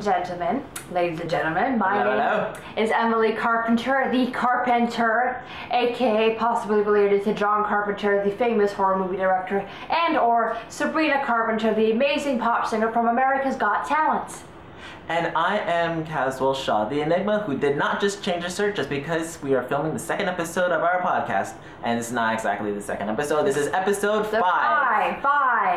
gentlemen, ladies and gentlemen, my name is Emily Carpenter, the Carpenter, aka possibly related to John Carpenter, the famous horror movie director, and or Sabrina Carpenter, the amazing pop singer from America's Got Talent. And I am Caswell Shaw, the Enigma, who did not just change his shirt just because we are filming the second episode of our podcast. And it's not exactly the second episode, this is episode 5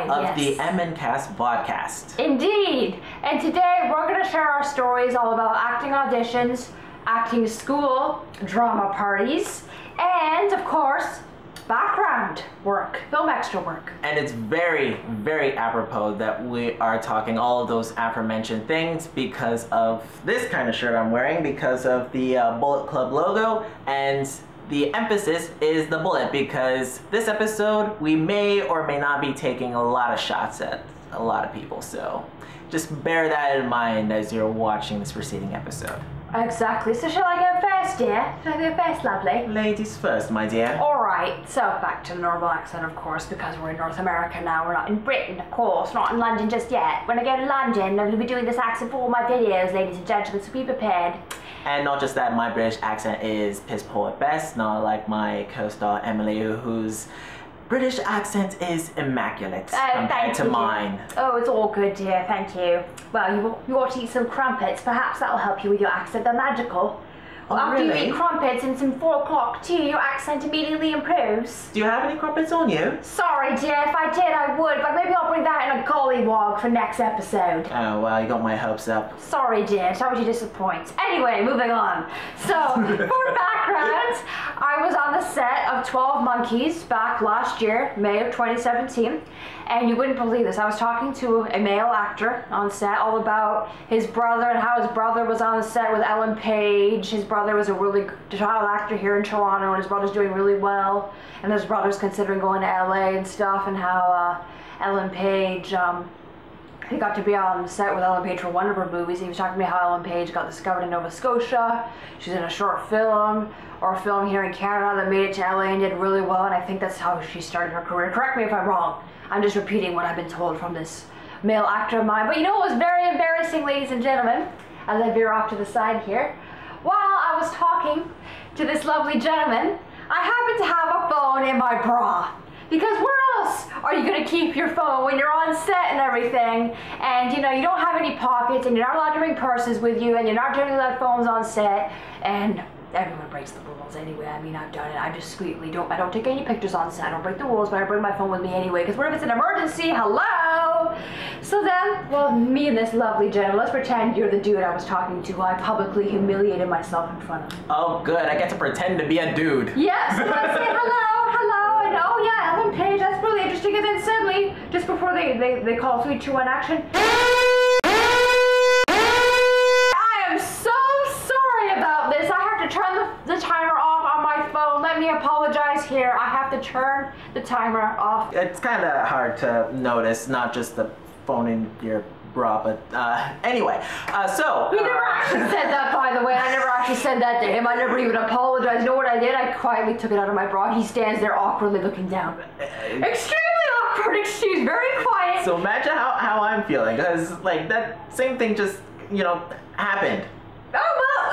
of the Em&Cas Vodcast. Indeed! And today we're going to share our stories all about acting auditions, acting school, drama parties, and of course, background work, film extra work. And it's very, very apropos that we are talking all of those aforementioned things because of this kind of shirt I'm wearing, because of the Bullet Club logo, and the emphasis is the bullet because this episode we may or may not be taking a lot of shots at a lot of people, so just bear that in mind as you're watching this preceding episode. Exactly. So shall I go first, dear? Shall I go first, lovely? Ladies first, my dear. Alright, so back to the normal accent, of course, because we're in North America now. We're not in Britain, of course, not in London just yet. When I go to London, I'm going to be doing this accent for all my videos, ladies and gentlemen, so be prepared. And not just that, my British accent is piss poor at best, not like my co-star Emily, whose British accent is immaculate compared to mine. Oh, it's all good, dear, thank you. Well, you ought to eat some crumpets. Perhaps that'll help you with your accent. They're magical. Well, after you eat crumpets and some 4 o'clock tea, your accent immediately improves. Do you have any crumpets on you? Sorry, dear. If I did, I would, but maybe I'll bring that in a gollywog for next episode. Oh, well, you got my hopes up. Sorry, dear. Sorry to disappoint. Anyway, moving on. So, for background, I was on the set of 12 Monkeys back last year, May of 2017. And you wouldn't believe this. I was talking to a male actor on set all about his brother and how his brother was on the set with Ellen Page. His brother was a really good child actor here in Toronto, and his brother's doing really well. And his brother's considering going to LA and stuff, and how Ellen Page, he got to be on the set with Ellen Page for one of her movies. He was talking to me how Ellen Page got discovered in Nova Scotia. She's in a short film, or a film here in Canada that made it to LA and did really well, and I think that's how she started her career. Correct me if I'm wrong. I'm just repeating what I've been told from this male actor of mine. But you know what was very embarrassing, ladies and gentlemen, as I veer off to the side here? While I was talking to this lovely gentleman, I happened to have a phone in my bra. Because where else are you going to keep your phone when you're on set and everything, and you know, you don't have any pockets, and you're not allowed to bring purses with you, and you're not doing allowed phones on set, and everyone breaks the rules anyway. I mean, I've done it. I discreetly I don't take any pictures on set. I don't break the rules, but I bring my phone with me anyway, because what if it's an emergency? Hello? So then, well, me and this lovely gentleman, let's pretend you're the dude I was talking to who I publicly humiliated myself in front of. Oh, good. I get to pretend to be a dude. Yes, so let's say hello, and oh yeah, Ellen Page, that's really interesting. And then suddenly, just before they call 3, 2, 1 action, turn the timer off on my phone. Let me apologize here. I have to turn the timer off. It's kind of hard to notice, not just the phone in your bra, but anyway. So... He never actually said that, by the way. I never actually said that to him. I never even apologized. You know what I did? I quietly took it out of my bra. He stands there awkwardly looking down. Extremely awkward excuse. Very quiet. So imagine how I'm feeling, because like that same thing just, you know, happened.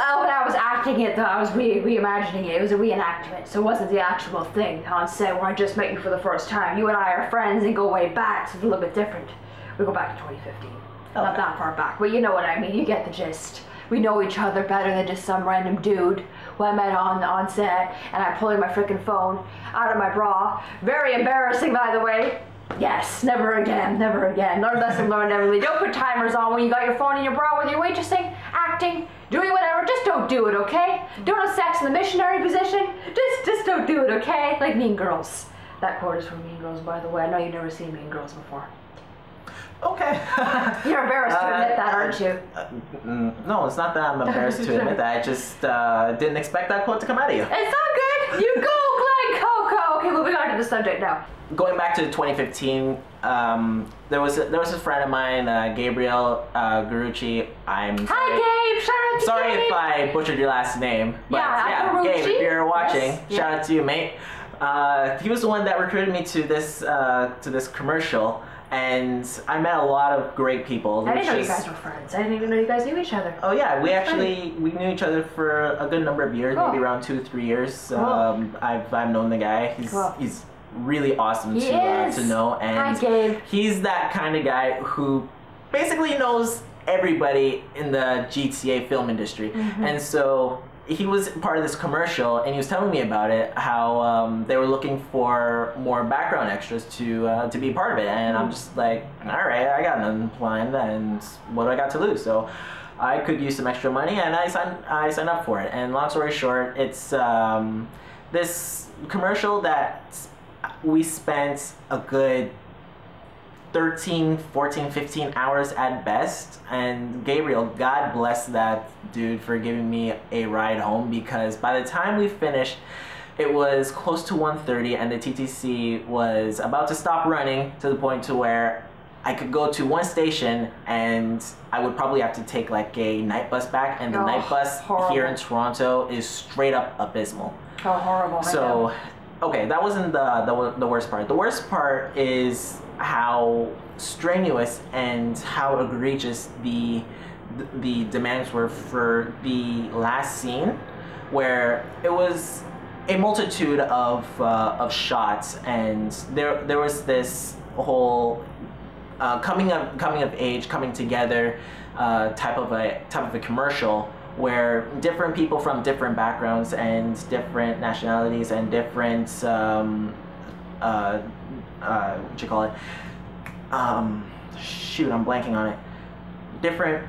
Oh, when I was acting it, though, I was reimagining it. It was a reenactment, so it wasn't the actual thing on set where I just met you for the first time. You and I are friends and go way back, so it's a little bit different. We go back to 2015. Okay. Not that far back, but you know what I mean. You get the gist. We know each other better than just some random dude who I met on set, and I'm pulling my freaking phone out of my bra. Very embarrassing, by the way. Yes, never again, never again. Learn lesson learned, Emily. Don't put timers on when you got your phone in your bra when you're waitressing, acting, doing whatever. Just don't do it, okay? Don't have sex in the missionary position. Just don't do it, okay? Like Mean Girls. That quote is from Mean Girls, by the way. I know you've never seen Mean Girls before. Okay. You're embarrassed to admit that, aren't you? No, it's not that I'm embarrassed to admit that. I just didn't expect that quote to come out of you. It's not good. You go, Glenn Coco. Okay, moving on to the subject now. Going back to 2015, there was a friend of mine, Gabriel Garucci. Hi, Gabe. Shout out to sorry Gabe. if I butchered your last name. But yeah, Gabe, if you're watching, yes. shout out to you, mate. He was the one that recruited me to this commercial. And I met a lot of great people. I didn't know you guys were friends. I didn't even know you guys knew each other. Oh yeah, we knew each other for a good number of years, maybe around 2 or 3 years. I've known the guy. He's really awesome to know, and he's that kind of guy who basically knows everybody in the GTA film industry, and so he was part of this commercial, and he was telling me about it, how they were looking for more background extras to be part of it, and I'm just like, all right, I got nothing planned, and what do I got to lose? So I could use some extra money, and I signed up for it. And long story short, it's this commercial that we spent a good 13, 14, 15 hours at best, and Gabriel, God bless that dude for giving me a ride home, because by the time we finished, it was close to 1:30 and the TTC was about to stop running, to the point to where I could go to one station and I would probably have to take like a night bus back, and the night bus here in Toronto is straight up abysmal. Oh, horrible. So, okay, that wasn't the worst part. The worst part is how strenuous and how egregious the demands were for the last scene, where it was a multitude of shots, and there was this whole coming of age, coming together type of a commercial, where different people from different backgrounds and different nationalities and different what you call it? Shoot, I'm blanking on it. Different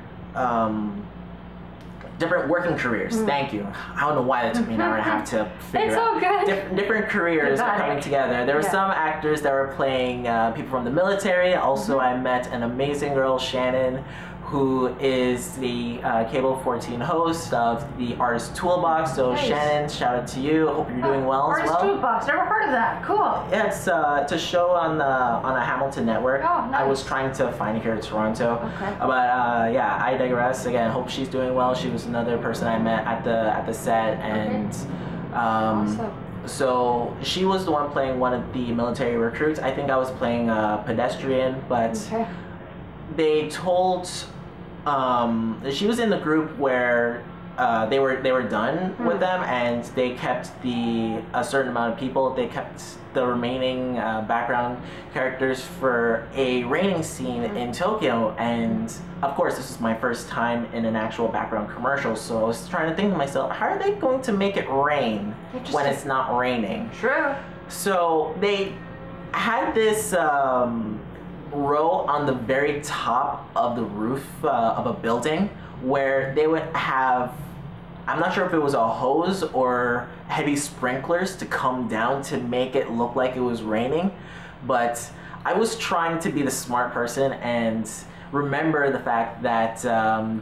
working careers. Thank you. I don't know why that took me an hour and a half to figure out. It's so good. Different careers are coming together. There were some actors that were playing people from the military. Also, I met an amazing girl, Shannon, who is the Cable 14 host of the Artist Toolbox. So Shannon, shout out to you. Hope you're doing well as well. Artist Toolbox, never heard of that. Cool. Yeah, it's a show on a Hamilton network. Oh, nice. I was trying to find it here in Toronto. Okay. But yeah, I digress. Again, hope she's doing well. She was another person I met at the set, and awesome. So she was the one playing one of the military recruits. I think I was playing a pedestrian, but they told. She was in the group where they were done with them, and they kept a certain amount of people. They kept the remaining background characters for a raining scene in Tokyo, and of course this was my first time in an actual background commercial, so I was trying to think to myself, how are they going to make it rain when it's not raining? True. So they had this row on the very top of the roof of a building, where they would have, I'm not sure if it was a hose or heavy sprinklers to come down to make it look like it was raining, but I was trying to be the smart person and remember the fact that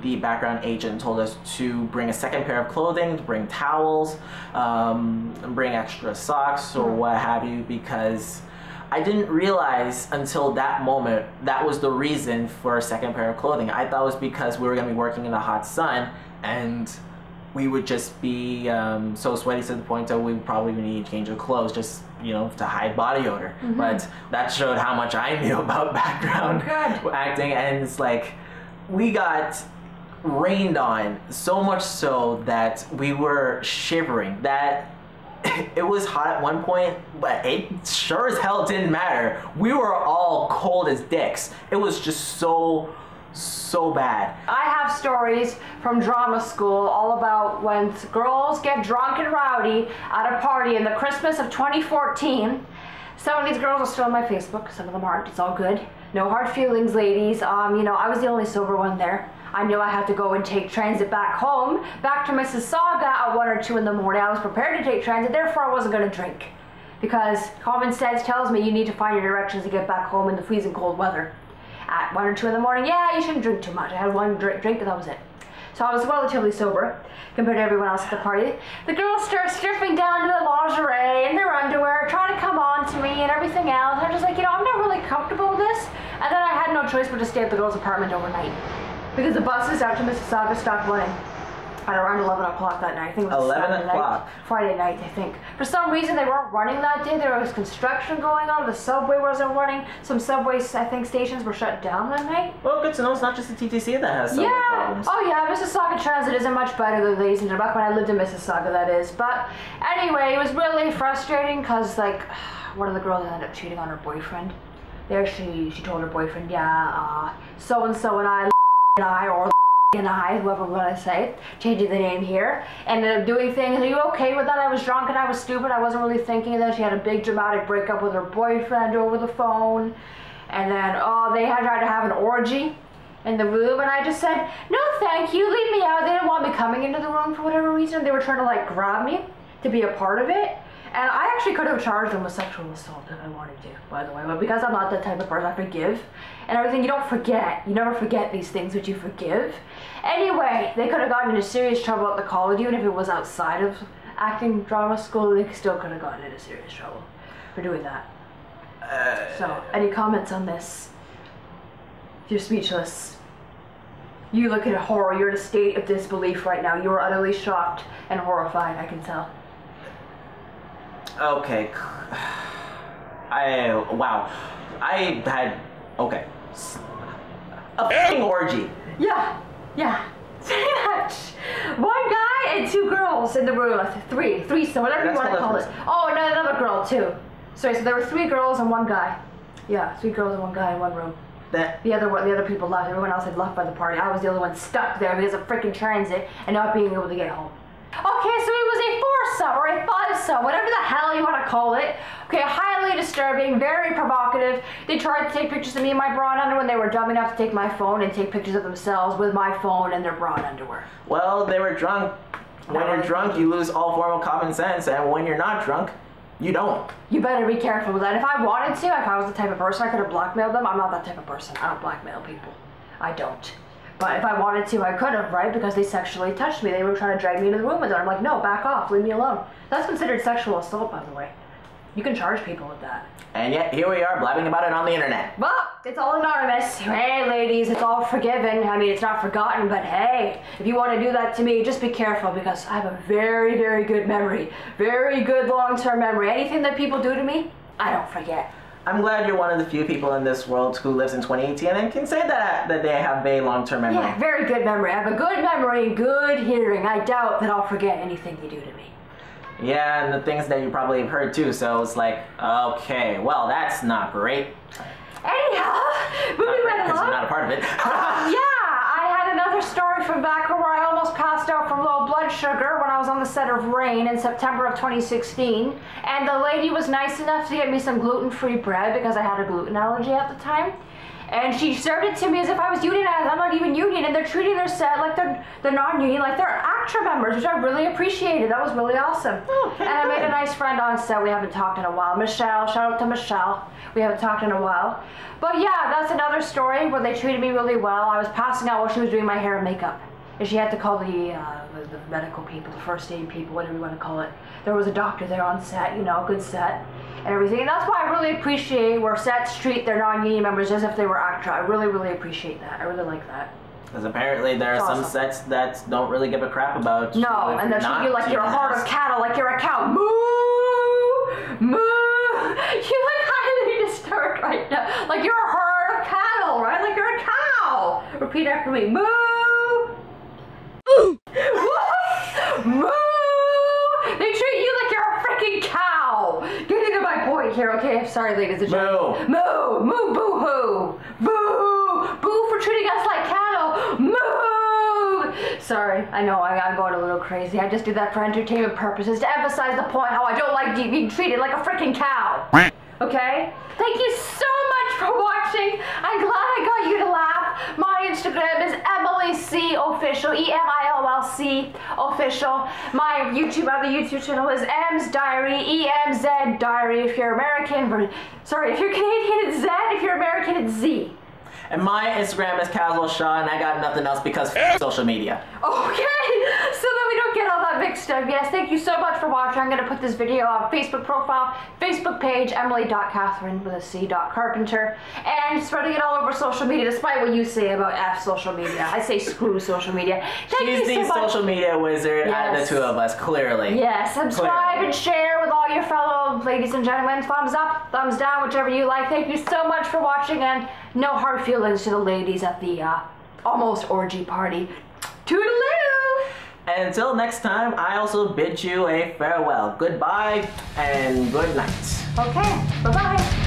the background agent told us to bring a second pair of clothing, to bring towels, bring extra socks or what have you, because I didn't realize until that moment that was the reason for a second pair of clothing. I thought it was because we were going to be working in the hot sun and we would just be so sweaty to the point that we probably would need a change of clothes, just, you know, to hide body odor. But that showed how much I knew about background acting, and it's like we got rained on so much so that we were shivering. That it was hot at one point, but it sure as hell didn't matter. We were all cold as dicks. It was just so bad. I have stories from drama school all about when girls get drunk and rowdy at a party in the Christmas of 2014. Some of these girls are still on my Facebook, some of them aren't. It's all good. No hard feelings, ladies. You know, I was the only sober one there. I knew I had to go and take transit back home, back to Mississauga at 1 or 2 in the morning. I was prepared to take transit, therefore I wasn't going to drink. Because common sense tells me you need to find your directions to get back home in the freezing cold weather. At 1 or 2 in the morning, yeah, you shouldn't drink too much. I had one drink and that was it. So I was relatively sober compared to everyone else at the party. The girls start stripping down to the lingerie and their underwear, trying to come on to me and everything else. I'm just like, you know, I'm not really comfortable with this. And then I had no choice but to stay at the girls' apartment overnight, because the buses out to Mississauga stopped running. At around 11 o'clock that night. I think it was 11 o'clock. Friday night, I think. For some reason, they weren't running that day. There was construction going on. The subway wasn't running. Some subways, I think, stations were shut down that night. Well, good to know it's not just the TTC that has subway problems. Oh yeah, Mississauga transit isn't much better than ladies and gentlemen. Back when I lived in Mississauga, that is. But anyway, it was really frustrating because, like, one of the girls ended up cheating on her boyfriend. There she told her boyfriend, yeah, so-and-so and I, or and I, whoever we want to say, changing the name here, ended up doing things. Are you okay with that? I was drunk and I was stupid. I wasn't really thinking. And then she had a big dramatic breakup with her boyfriend over the phone. And then, they had tried to have an orgy in the room. And I just said, no, thank you. Leave me out. They didn't want me coming into the room for whatever reason. They were trying to, like, grab me to be a part of it. And I actually could have charged them with sexual assault if I wanted to, by the way. But because I'm not that type of person, I forgive. And everything, you don't forget. You never forget these things, but you forgive. Anyway, they could have gotten into serious trouble at the college. Even if it was outside of acting drama school, they still could have gotten into serious trouble for doing that. So, any comments on this? You're speechless. You look at horror. You're in a state of disbelief right now. You are utterly shocked and horrified, I can tell. Okay. Wow. I had, okay. A f***ing orgy. Yeah. Pretty much. One guy and two girls in the room. Threesome, whatever you want to call it. Oh, and another girl too. Sorry, so there were 3 girls and 1 guy. Yeah, 3 girls and 1 guy in one room. The other people left. Everyone else had left by the party. I was the only one stuck there because of freaking transit and not being able to get home. Okay, so it was a foursome or a fivesome, whatever the hell you want to call it. Okay, highly disturbing, very provocative. They tried to take pictures of me in my bra and underwear when they were dumb enough to take my phone and take pictures of themselves with my phone and their bra and underwear. Well, they were drunk. When you're drunk, you lose all form of common sense, and when you're not drunk, you don't. You better be careful with that. If I wanted to, if I was the type of person, I could have blackmailed them. I'm not that type of person. I don't blackmail people. I don't. But if I wanted to, I could have, right? Because they sexually touched me. They were trying to drag me into the room with them. I'm like, no, back off. Leave me alone. That's considered sexual assault, by the way. You can charge people with that. And yet, here we are blabbing about it on the internet. Well, it's all anonymous. Hey, ladies, it's all forgiven. I mean, it's not forgotten, but hey, if you want to do that to me, just be careful because I have a very, very good memory. Very good long-term memory. Anything that people do to me, I don't forget. I'm glad you're one of the few people in this world who lives in 2018 and can say that they have a long-term memory. Yeah, very good memory. I have a good memory and good hearing. I doubt that I'll forget anything you do to me. Yeah, and the things that you probably have heard too, so it's like, okay, well, that's not great. Anyhow, moving right along. Because you're not a part of it. I had another story from back where I almost passed out from low blood sugar when I was on the set of Rain in September of 2016. And the lady was nice enough to get me some gluten-free bread because I had a gluten allergy at the time. And she served it to me as if I was unionized. I'm not even union, and they're treating their set like they're non-union, like they're ACTRA members, which I really appreciated. That was really awesome. Okay, and I made a nice friend on set. We haven't talked in a while. Michelle, shout out to Michelle. We haven't talked in a while. But yeah, that's another story where they treated me really well. I was passing out while she was doing my hair and makeup. And she had to call the medical people, the first aid people, whatever you want to call it. There was a doctor there on set, you know, good set and everything. And that's why I really appreciate where sets treat their non-union members as if they were ACTRA. I really, really appreciate that. I really like that. Because apparently there are some sets that don't really give a crap about no, and they'll treat you like you're a herd of cattle, like you're a cow. Moo! Moo! You look highly disturbed right now. Like you're a herd of cattle, right? Like you're a cow. Repeat after me. Moo! Moo! They treat you like you're a freaking cow. Getting to my point here, okay? Sorry, ladies and gentlemen. Moo! Moo! Boo hoo! Boo! Boo for treating us like cattle! Moo! Sorry, I know I'm going a little crazy. I just do that for entertainment purposes to emphasize the point how I don't like being treated like a freaking cow. Okay? Thank you so much for watching. I'm glad I got you to laugh. My Instagram is EmilyC Official, EMILLC Official. My other YouTube channel is Em's Diary, EMZ Diary. If you're American, sorry, if you're Canadian, it's Z. If you're American, it's Z. And my Instagram is Caswell and I got nothing else because social media. Okay, so then we don't get all that mixed up. Yes, thank you so much for watching. I'm going to put this video on Facebook profile, Facebook page, Emily.Catherine with a C.Carpenter, and spreading it all over social media, despite what you say about F social media. I say screw social media. She's the social media wizard out of the two of us, clearly. Yes, subscribe and share with all your fellow ladies and gentlemen. Thumbs up, thumbs down, whichever you like. Thank you so much for watching, and no hard feelings to the ladies at the almost orgy party. Toodaloo! And until next time, I also bid you a farewell. Goodbye and good night. Okay, bye-bye.